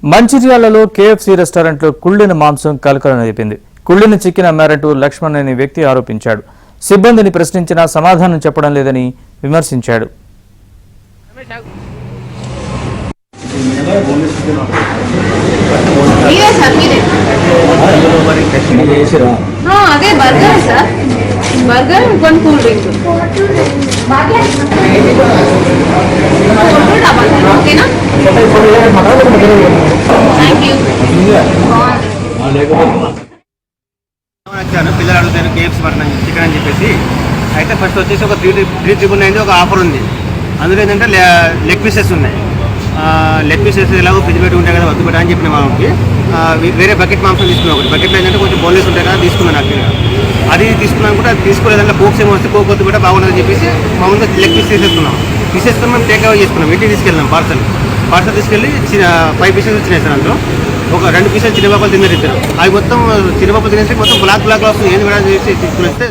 మంచిర్యాలలో KFC రెస్టారెంట్లో కుళ్ళిన మాంసం కలకలం రేపింది. కుళ్ళిన చికెన్ అమ్మారంటూ లక్ష్మణ్ అనే వ్యక్తి ఆరోపించాడు. సిబ్బందిని ప్రశ్నించినా సమాధానం చెప్పడం లేదని విమర్శించాడు. అదే బర్గర్ సార్, బర్గర్ కొన్ని కూల్ డ్రింక్ ఓకేనా? Thank you. వచ్చాను పిల్లలు అడుగుతాను కేఎఫ్సీ మటన్ చికెన్ అని చెప్పేసి. అయితే ఫస్ట్ వచ్చేసి ఒక 3,399 ఒక ఆఫర్ ఉంది. అందులో ఏంటంటే లెగ్ పీసెస్ ఉన్నాయి. లెగ్ పీసెస్ ఎలాగో ఫ్రిడ్జ్ పెట్టి ఉంటాయి కదా, వద్దు పెట్టా అని చెప్పిన మామకి వేరే బకెట్ మాంసం తీసుకున్నాం. ఒకటి బకెట్లో ఏంటంటే కొంచెం బోన్లెస్ ఉంటాయి కదా, తీసుకున్నాను యాక్చువల్గా. అది తీసుకున్నాను కూడా తీసుకోలేదంటే కోక్స్ ఏమో వస్తే కోక్ వద్దు కూడా బాగుంటుందని చెప్పేసి మామూలుగా లెగ్ పీస్ తీసేసుకున్నాం. మేము టేక్ అవే చేసుకున్నాం. ఇంటికి తీసుకెళ్ళాం. పార్సల్ తీసుకెళ్ళి 5 పీసెస్ వచ్చినాయి సార్. అందులో ఒక 2 పీసెస్ చిన్నపాపలు తిన్నారు ఇద్దరు. అవి మొత్తం చిన్నపాపలు తినేసి మొత్తం బ్లాక్ వస్తుంది. ఏంది కూడా చేసి తీసుకుని వస్తే